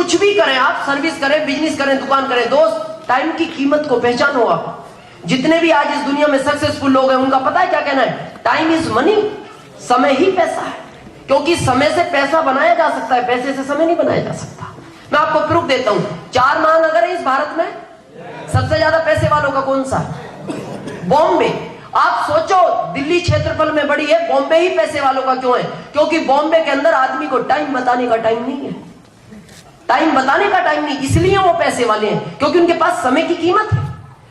कुछ भी करें आप, सर्विस करें, बिजनेस करें, दुकान करें, दोस्त टाइम की कीमत को पहचानो आप। जितने भी आज इस दुनिया में सक्सेसफुल लोग हैं उनका पता है क्या कहना है? टाइम इज मनी, समय ही पैसा है। क्योंकि समय से पैसा बनाया जा सकता है, पैसे से समय नहीं बनाया जा सकता। मैं आपको प्रूफ देता हूं, 4 महानगर है इस भारत में, सबसे ज्यादा पैसे वालों का कौन सा है? बॉम्बे। आप सोचो दिल्ली क्षेत्रफल में बड़ी है, बॉम्बे ही पैसे वालों का क्यों है? क्योंकि बॉम्बे के अंदर आदमी को टाइम बताने का टाइम नहीं है, टाइम बताने का टाइम नहीं, इसलिए वो पैसे वाले हैं, क्योंकि उनके पास समय की कीमत है।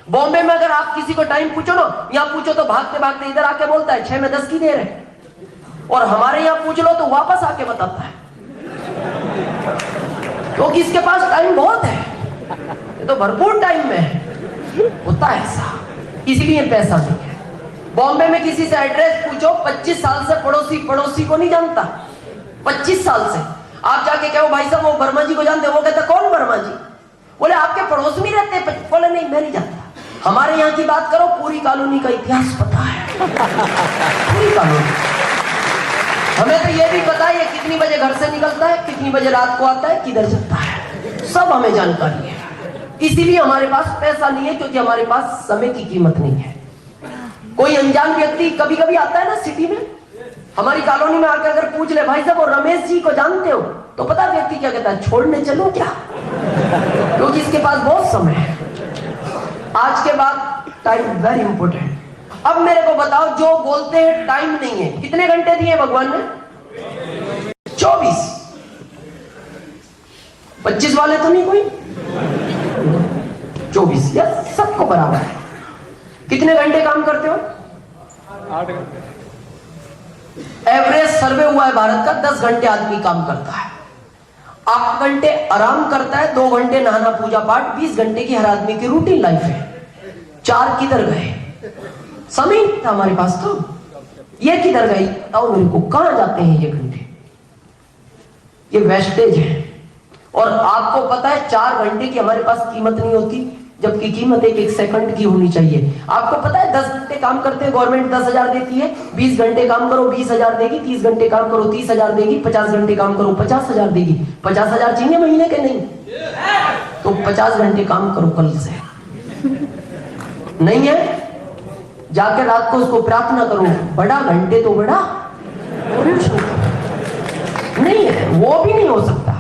बॉम्बे में अगर आप किसी को टाइम पूछो ना, यहां पूछो तो भागते भागते इधर आके बोलता है 6 में 10 की देर है, और हमारे यहां पूछ लो तो वापस आके बताता है, क्योंकि इसके पास टाइम बहुत है, ये तो भरपूर टाइम में है, होता है ऐसा, इसलिए पैसा नहीं है। बॉम्बे में किसी से एड्रेस पूछो, 25 साल से पड़ोसी को नहीं जानता, 25 साल से। आप जाके कहो भाई साहब वो वर्मा जी को जानते हो? वो कहता कौन वर्मा जी? बोले आपके पड़ोस में रहते हैं। बोले नहीं मैं नहीं जानता। हमारे यहाँ की बात करो, पूरी कॉलोनी का इतिहास पता है, पूरी कॉलोनी। हमें तो ये भी पता है ये कितनी बजे घर से निकलता है, कितनी बजे रात को आता है, किधर जाता है, सब हमें जानकारी है। इसीलिए हमारे पास पैसा नहीं है, क्योंकि हमारे पास समय की कीमत नहीं है। कोई अनजान व्यक्ति कभी कभी आता है ना सिटी में, हमारी कॉलोनी में आकर अगर पूछ ले भाई साहब वो रमेश जी को जानते हो, तो पता व्यक्ति क्या कहता है? छोड़ने चलो क्या, क्योंकि इसके पास बहुत समय है। आज के बाद टाइम वेरी इंपॉर्टेंट। अब मेरे को बताओ, जो बोलते हैं टाइम नहीं है, कितने घंटे दिए भगवान ने? 24। 25 वाले तो नहीं कोई, 24 या सबको बराबर है। कितने घंटे काम करते हो? 8 घंटे। एवरेज सर्वे हुआ है भारत का, 10 घंटे आदमी काम करता है, 8 घंटे आराम करता है, 2 घंटे नहाना पूजा पाठ, 20 घंटे की हर आदमी की रूटीन लाइफ है। 4 किधर गए? समय था हमारे पास, तो ये किधर गई? बताओ मेरे को, कहां जाते हैं ये घंटे? ये वेस्टेज है। और आपको पता है 4 घंटे की हमारे पास कीमत नहीं होती, जबकि कीमत एक सेकंड की होनी चाहिए। आपको पता है 10 घंटे काम करते हैं, गवर्नमेंट 10,000 देती है, 20 घंटे काम करो 20,000 देगी, 30 घंटे काम करो 30,000 देगी, 50 घंटे काम करो 50,000 देगी। 50,000 चाहिए महीने के? नहीं, तो 50 घंटे काम करो कल से। नहीं है, जाकर रात को उसको प्रार्थना करो, बड़ा घंटे तो बड़ा, नहीं है, वो भी नहीं हो सकता,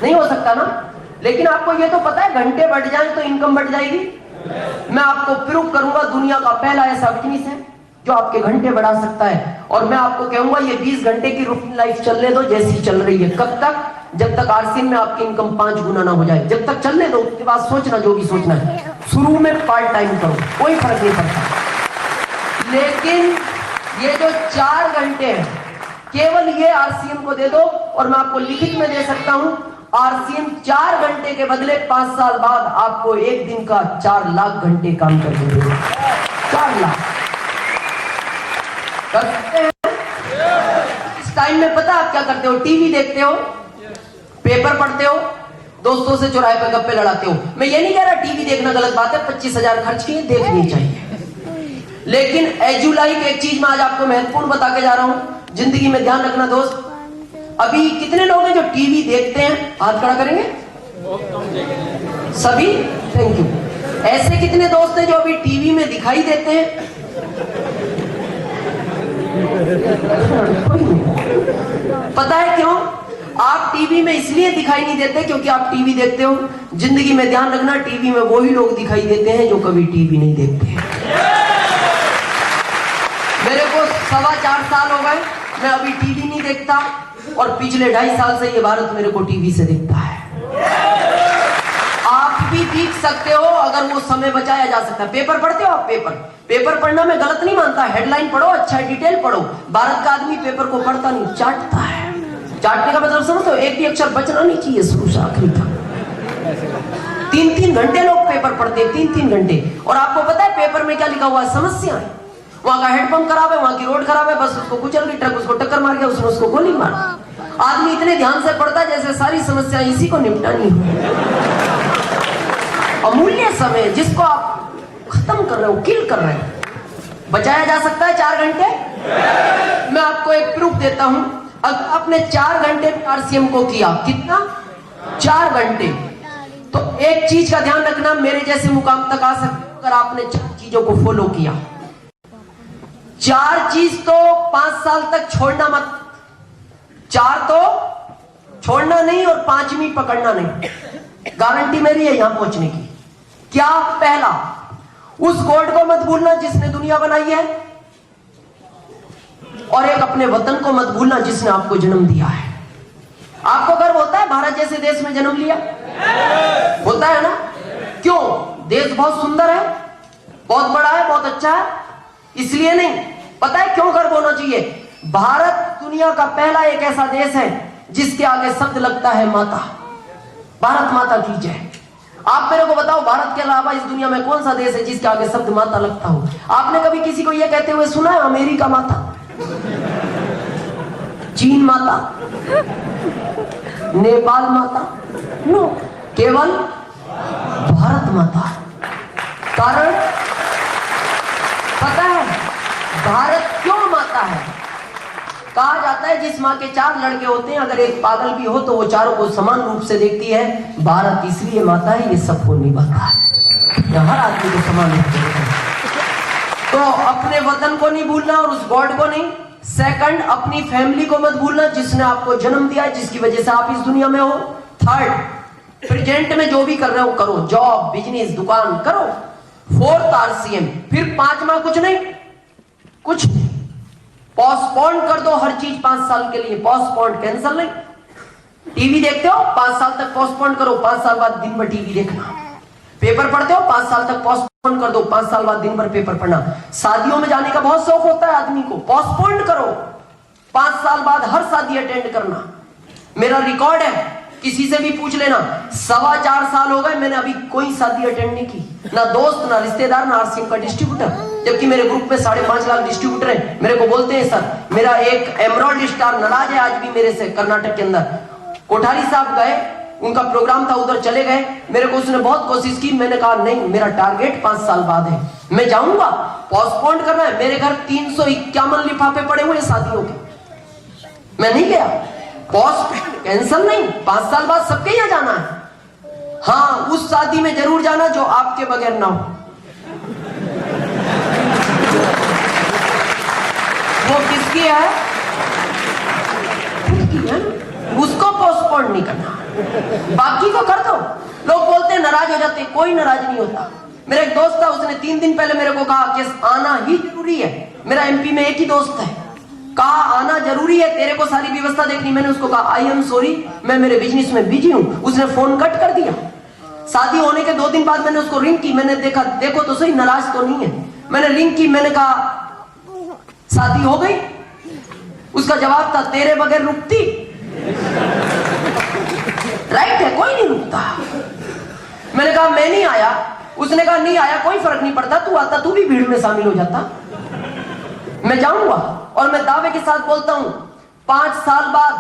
नहीं हो सकता ना। लेकिन आपको ये तो पता है घंटे बढ़ जाए तो इनकम बढ़ जाएगी। मैं आपको प्रूव करूंगा, दुनिया का पहला ऐसा बिजनेस है जो आपके घंटे बढ़ा सकता है। और मैं आपको कहूंगा ये 20 घंटे की रूटीन लाइफ चलने दो जैसी चल रही है। कब तक? जब तक आरसीएम में आपकी इनकम 5 गुना ना हो जाए, जब तक चलने दो। उसके बाद सोचना जो भी सोचना है। शुरू में पार्ट टाइम करो, कोई फर्क नहीं पड़ता। लेकिन ये जो 4 घंटे हैं, केवल ये आरसीएम को दे दो, और मैं आपको लिखित में दे सकता हूं, आरसीएम 4 घंटे के बदले 5 साल बाद आपको एक दिन का 4 लाख घंटे काम कर देंगे। 4 लाख करते हैं। इस टाइम में पता आप क्या करते हो? टीवी देखते हो, पेपर पढ़ते हो, दोस्तों से चौराहे पर गप्पे लड़ाते हो। मैं ये नहीं कह रहा टीवी देखना गलत बात है, 25,000 खर्च किए, देखनी चाहिए। लेकिन एजुलाइक एक चीज मैं आज आपको महत्वपूर्ण बता के जा रहा हूं, जिंदगी में ध्यान रखना दोस्त। अभी कितने लोग हैं जो टीवी देखते हैं? हाथ खड़ा करेंगे सभी, थैंक यू। ऐसे कितने दोस्त हैं जो अभी टीवी में दिखाई देते हैं? पता है क्यों? आप टीवी में इसलिए दिखाई नहीं देते क्योंकि आप टीवी देखते हो। जिंदगी में ध्यान रखना, टीवी में वही लोग दिखाई देते हैं जो कभी टीवी नहीं देखते हैं। मेरे को 4.25 साल हो गए, मैं अभी टीवी नहीं देखता, और पिछले 2.5 साल से ये भारत मेरे को टीवी से देखता है। आप भी देख सकते हो अगर वो समय बचाया जा सकता है। पेपर पढ़ते हो आप? पेपर पढ़ना मैं गलत नहीं मानता, हेडलाइन पढ़ो, अच्छा डिटेल पढ़ो। भारत का आदमी पेपर को पढ़ता नहीं, चाटता है। चाटने का मतलब समझो, एक भी अक्षर बचना नहीं चाहिए शुरू से आखिरी तक। 3-3 घंटे लोग पेपर पढ़ते हैं, 3-3 घंटे। और आपको पता है पेपर में क्या लिखा हुआ है? समस्या है। वहां का हेडपंप खराब है, वहां की रोड खराब है, बस उसको कुचल गई, ट्रक उसको टक्कर मार गया, उसने उसको गोली मार। आदमी इतने ध्यान से पढ़ता है जैसे सारी समस्याएं इसी को निपटानी हो। अमूल्य समय जिसको आप खत्म कर रहे हो, किल कर रहे हो, बचाया जा सकता है 4 घंटे। मैं आपको एक प्रूफ देता हूं। अगर आपने 4 घंटे में आरसीएम को किया, कितना? 4 घंटे। तो एक चीज का ध्यान रखना, मेरे जैसे मुकाम तक आ सकते अगर आपने 4 चीजों को फॉलो किया। 4 चीज तो 5 साल तक छोड़ना मत, 4 तो छोड़ना नहीं और 5वीं पकड़ना नहीं। गारंटी मेरी है यहां पहुंचने की। क्या? पहला, उस गॉड को मत भूलना जिसने दुनिया बनाई है, और एक अपने वतन को मत भूलना जिसने आपको जन्म दिया है। आपको गर्व होता है भारत जैसे देश में जन्म लिया? होता है ना? क्यों? देश बहुत सुंदर है, बहुत बड़ा है, बहुत अच्छा है, इसलिए नहीं। पता है क्यों गर्व होना चाहिए? भारत दुनिया का पहला एक ऐसा देश है जिसके आगे शब्द लगता है माता। भारत माता की जय। आप मेरे को बताओ, भारत के अलावा इस दुनिया में कौन सा देश है जिसके आगे शब्द माता लगता हो? आपने कभी किसी को यह कहते हुए सुना है अमेरिका माता, चीन माता, नेपाल माता? नो, केवल भारत माता। कारण पता है भारत क्यों माता है? कहा जाता है जिस माँ के 4 लड़के होते हैं, अगर एक पागल भी हो तो वो चारों को समान रूप से देखती है। भारत इसलिए माता है, ये सबको निभाता है, हर आदमी को समान रूप से देखता है। तो अपने वतन को नहीं भूलना और उस गॉड को नहीं। सेकंड, अपनी फैमिली को मत भूलना जिसने आपको जन्म दिया है, जिसकी वजह से आप इस दुनिया में हो। थर्ड, प्रेजेंट में जो भी कर रहे हो करो, जॉब, बिजनेस, दुकान करो। Fourth, RCM। फिर 5वां कुछ नहीं, कुछ नहीं। पोस्टपोन कर दो हर चीज 5 साल के लिए। पोस्टपोन, कैंसिल नहीं। टीवी देखते हो 5 साल तक पोस्टपोन करो, 5 साल बाद दिन भर टीवी देखना। पेपर पढ़ते हो 5 साल तक पोस्टपोन कर दो, 5 साल बाद दिन भर पेपर पढ़ना। शादियों में जाने का बहुत शौक होता है आदमी को, पोस्टपोन करो, 5 साल बाद हर शादी अटेंड करना। मेरा रिकॉर्ड है, किसी से भी पूछ लेना, 4.25 साल हो गए मैंने अभी कोई शादी अटेंड नहीं की, ना दोस्त, ना रिश्तेदार, ना RCM का डिस्ट्रीब्यूटर। जबकि मेरे ग्रुप में 5.5 लाख डिस्ट्रीब्यूटर हैं। मेरे को बोलते हैं सर मेरा एक एमराल्ड स्टार नाराज है आज भी मेरे से, कर्नाटक के अंदर। कोठारी साहब गए, उनका प्रोग्राम था, उधर चले गए। मेरे को उसने बहुत कोशिश की, मैंने कहा नहीं, मेरा टारगेट 5 साल बाद है, मैं जाऊंगा, पोस्टपोन करना है। मेरे घर 351 लिफाफे पड़े हुए शादियों के, मैं नहीं गया। पोस्ट कैंसिल नहीं, 5 साल बाद सबके यहाँ जाना है। हाँ, उस शादी में जरूर जाना जो आपके बगैर ना हो। वो किसकी है? खुद की है, उसको पोस्टपोन नहीं करना, बाकी को कर दो। लोग बोलते हैं नाराज हो जाते, कोई नाराज नहीं होता। मेरा एक दोस्त था, उसने 3 दिन पहले मेरे को कहा कि आना ही जरूरी है। मेरा MP में एक ही दोस्त है, कहा आना जरूरी है, तेरे को सारी व्यवस्था देखनी। मैंने उसको कहा आई एम सॉरी, मैं मेरे बिजनेस में बिजी हूं। उसने फोन कट कर दिया। शादी होने के 2 दिन बाद मैंने उसको रिंग की, मैंने देखा, देखो तो सही नाराज तो नहीं है। मैंने रिंग की, मैंने कहा शादी हो गई? उसका जवाब था तेरे बगैर रुकती? राइट है, कोई नहीं रुकता। मैंने कहा मैं नहीं आया। उसने कहा नहीं आया कोई फर्क नहीं पड़ता, तू आता, तू भी भीड़ में शामिल हो जाता। मैं जाऊंगा और मैं दावे के साथ बोलता हूं 5 साल बाद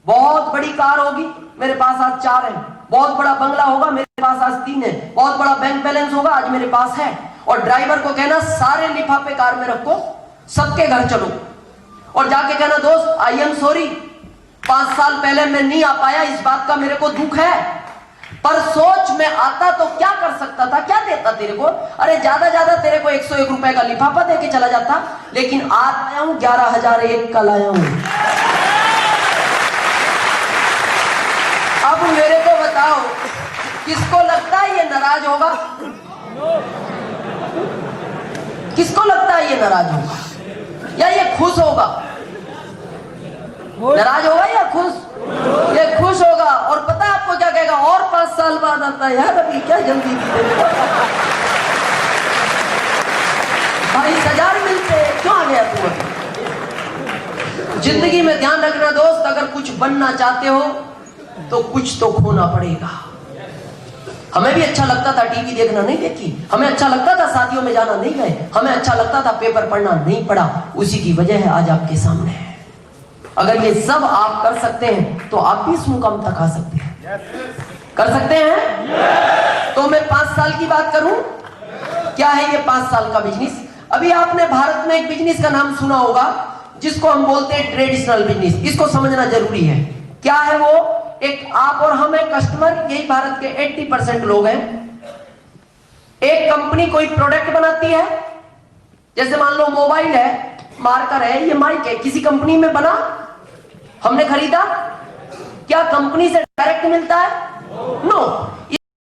बहुत बड़ी कार होगी, मेरे पास आज 4 है। बहुत बड़ा बंगला होगा, मेरे पास आज 3 है। बहुत बड़ा बैंक बैलेंस होगा, आज मेरे पास है। और ड्राइवर को कहना सारे लिफाफे कार में रखो, सबके घर चलो और जाके कहना दोस्त आई एम सॉरी, 5 साल पहले मैं नहीं आ पाया, इस बात का मेरे को दुख है, पर सोच मैं आता तो क्या कर सकता था, क्या देता तेरे को? अरे ज्यादा तेरे को 101 रुपए का लिफाफा देके चला जाता, लेकिन आज आया हूं 11,001 का लाया हूं। अब मेरे को बताओ किसको लगता है ये नाराज होगा? किसको लगता है ये नाराज होगा या ये खुश होगा? नाराज होगा या खुश? ये खुश होगा। और पता है आपको क्या कहेगा? और 5 साल बाद आता है, यार अभी क्या जल्दी थी भाई, 1000 मिलते क्यों आ गया तू? जिंदगी में ध्यान रखना दोस्त, अगर कुछ बनना चाहते हो तो कुछ तो खोना पड़ेगा। हमें भी अच्छा लगता था टीवी देखना, नहीं देखी। हमें अच्छा लगता था शादियों में जाना, नहीं गए। हमें अच्छा लगता था पेपर पढ़ना, नहीं पढ़ा। उसी की वजह है आज आपके सामने है। अगर ये सब आप कर सकते हैं तो आप भी इस मुकाम तक आ सकते हैं। कर सकते हैं। तो मैं 5 साल की बात करूं, क्या है ये 5 साल का बिजनेस? अभी आपने भारत में एक बिजनेस का नाम सुना होगा जिसको हम बोलते हैं ट्रेडिशनल बिजनेस। इसको समझना जरूरी है। क्या है वो? एक आप और हम एक कस्टमर, यही भारत के 80% लोग हैं। एक कंपनी कोई प्रोडक्ट बनाती है, जैसे मान लो मोबाइल है, मार्कर है, ये माइक है, किसी कंपनी में बना, हमने खरीदा, क्या कंपनी से डायरेक्ट मिलता है? नो।